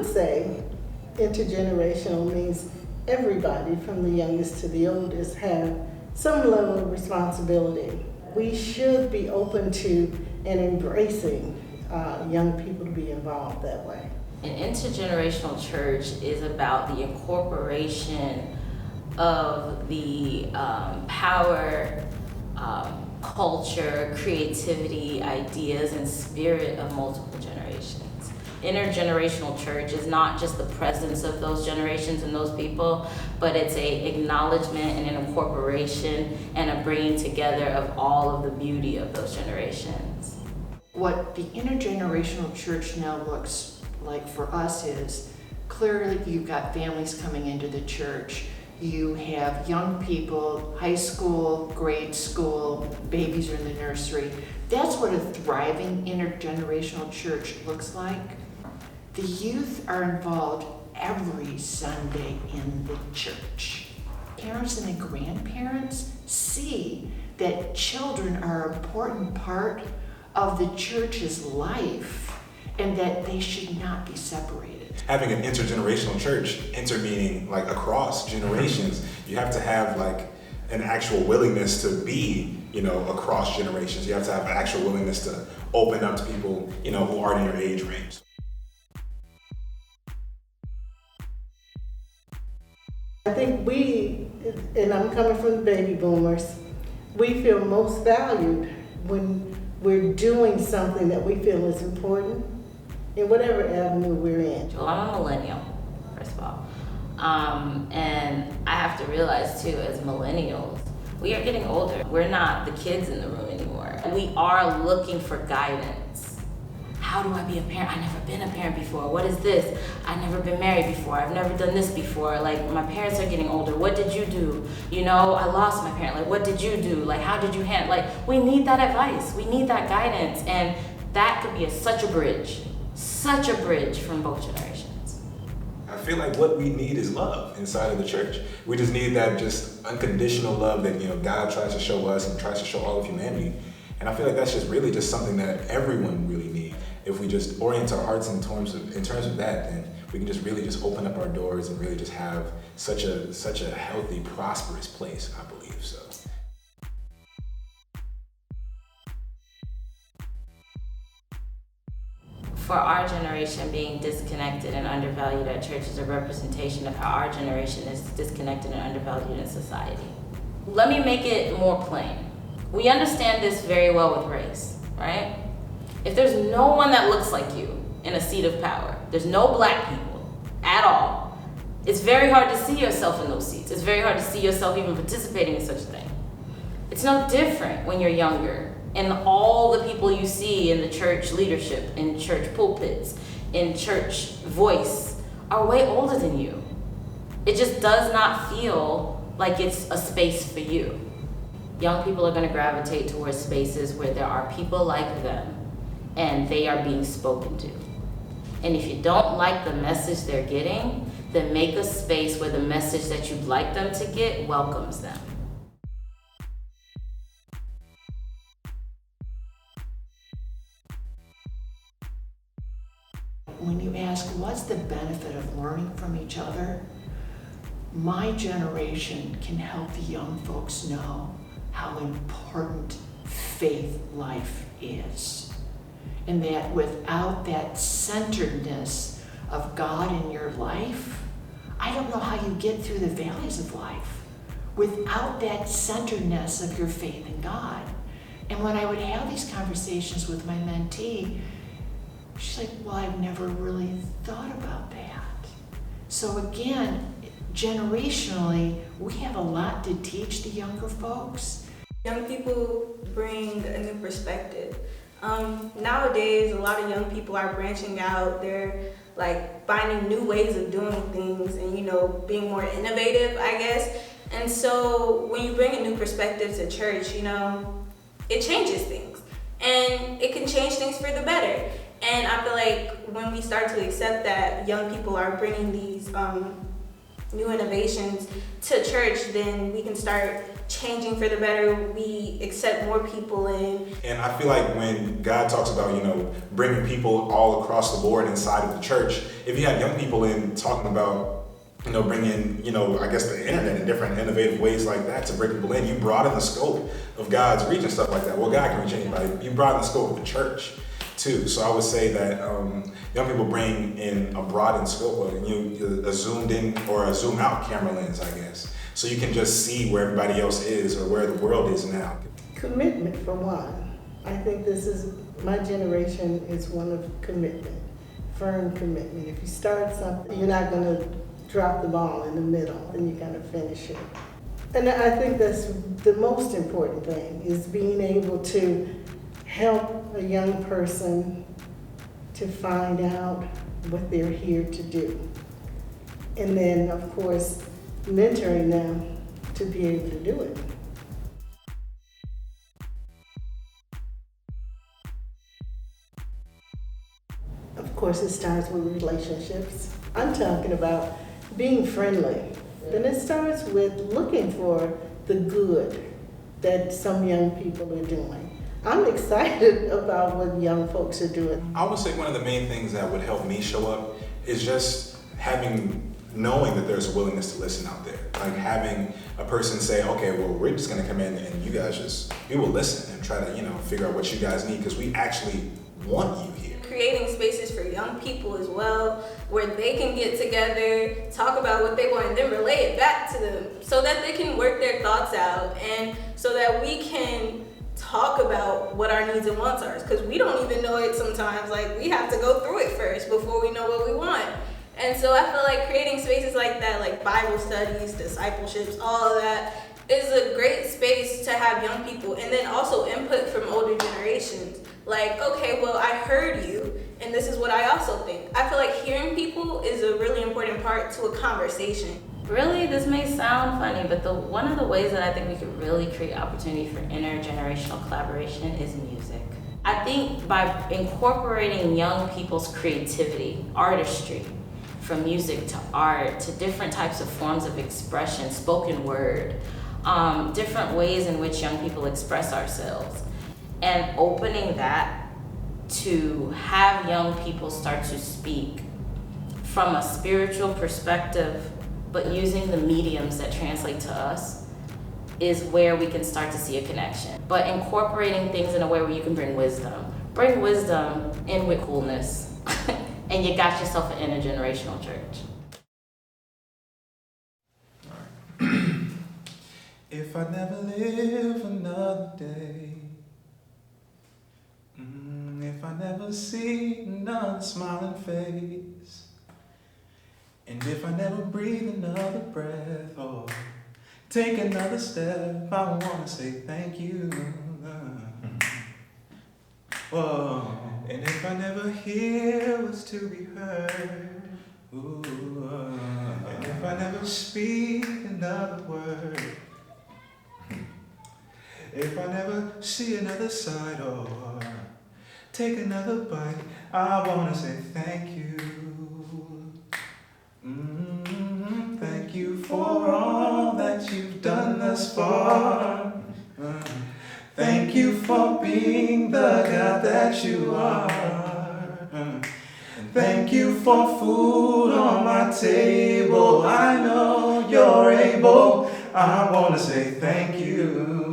would say intergenerational means everybody from the youngest to the oldest have some level of responsibility. We should be open to and embracing young people to be involved that way. An intergenerational church is about the incorporation of the power, culture, creativity, ideas, and spirit of multiple generations. Intergenerational church is not just the presence of those generations and those people, but it's a acknowledgement and an incorporation and a bringing together of all of the beauty of those generations. What the intergenerational church now looks like for us is clearly you've got families coming into the church. You have young people, high school, grade school, babies are in the nursery. That's what a thriving intergenerational church looks like. The youth are involved every Sunday in the church. Parents and the grandparents see that children are an important part of the church's life and that they should not be separated. Having an intergenerational church, inter meaning like across generations, you have to have like an actual willingness to be, across generations. You have to have an actual willingness to open up to people, who aren't in your age range. I think we, and I'm coming from the baby boomers, we feel most valued when we're doing something that we feel is important in whatever avenue we're in. Well, I'm a millennial, first of all. And I have to realize too, as millennials, we are getting older. We're not the kids in the room anymore. We are looking for guidance. How do I be a parent? I've never been a parent before. What is this? I've never been married before. I've never done this before. Like, my parents are getting older. What did you do? I lost my parent. Like, what did you do? Like, how did you handle? Like, we need that advice. We need that guidance. And that could be such a bridge from both generations. I feel like what we need is love inside of the church. We just need that just unconditional love that, God tries to show us and tries to show all of humanity. And I feel like that's just really just something that everyone really needs. If we just orient our hearts in terms of that, then we can just really just open up our doors and really just have such a healthy, prosperous place, I believe so. For our generation, being disconnected and undervalued at church is a representation of how our generation is disconnected and undervalued in society. Let me make it more plain. We understand this very well with race, right? If there's no one that looks like you in a seat of power, there's no black people at all, it's very hard to see yourself in those seats. It's very hard to see yourself even participating in such a thing. It's no different when you're younger and all the people you see in the church leadership, in church pulpits, in church voice are way older than you. It just does not feel like it's a space for you. Young people are going to gravitate towards spaces where there are people like them and they are being spoken to. And if you don't like the message they're getting, then make a space where the message that you'd like them to get welcomes them. When you ask, what's the benefit of learning from each other? My generation can help the young folks know how important faith life is. And that without that centeredness of God in your life, I don't know how you get through the valleys of life without that centeredness of your faith in God. And when I would have these conversations with my mentee, she's like, well, I've never really thought about that. So again, generationally, we have a lot to teach the younger folks. Young people bring a new perspective. Nowadays, a lot of young people are branching out. They're like finding new ways of doing things and, being more innovative, I guess. And so when you bring a new perspective to church, it changes things. And it can change things for the better. And I feel like when we start to accept that young people are bringing these new innovations to church, then we can start changing for the better. We accept more people in. And I feel like when God talks about, bringing people all across the board inside of the church, if you have young people in talking about, bringing, I guess the internet and different innovative ways like that to bring people in, you broaden the scope of God's reach and stuff like that. Well, God can reach anybody. You broaden the scope of the church too. So I would say that young people bring in a broadened scope of a zoomed in or a zoom out camera lens, I guess. So you can just see where everybody else is or where the world is now. Commitment, for one. I think my generation is one of commitment, firm commitment. If you start something, you're not going to drop the ball in the middle and you're going to finish it. And I think that's the most important thing, is being able to help a young person to find out what they're here to do. And then, of course, mentoring them to be able to do it. Of course, it starts with relationships. I'm talking about being friendly. Then it starts with looking for the good that some young people are doing. I'm excited about what young folks are doing. I would say one of the main things that would help me show up is just knowing that there's a willingness to listen out there. Like having a person say, okay, well, we're just gonna come in and you guys we will listen and try to, figure out what you guys need, because we actually want you here. Creating spaces for young people as well, where they can get together, talk about what they want, and then relay it back to them so that they can work their thoughts out and so that we can talk about what our needs and wants are. Because we don't even know it sometimes. Like, we have to go through it first before we know what we want. And so I feel like creating spaces like that, like Bible studies, discipleships, all of that, is a great space to have young people, and then also input from older generations. Like, okay, well, I heard you, and this is what I also think. I feel like hearing people is a really important part to a conversation. Really, this may sound funny, but one of the ways that I think we could really create opportunity for intergenerational collaboration is music. I think by incorporating young people's creativity, artistry, from music to art to different types of forms of expression, spoken word, different ways in which young people express ourselves, and opening that to have young people start to speak from a spiritual perspective, but using the mediums that translate to us, is where we can start to see a connection. But incorporating things in a way where you can bring wisdom in with coolness, and you got yourself an intergenerational church. If I never live another day, if I never see another smiling face, and if I never breathe another breath or take another step, I want to say thank you. Whoa. And if I never hear what's to be heard, and if I never speak another word, if I never see another side or take another bite, I want to say thank you. Thank you for all that you've done thus far. Thank you for being the God that you are. Thank you for food on my table. I know you're able. I want to say thank you.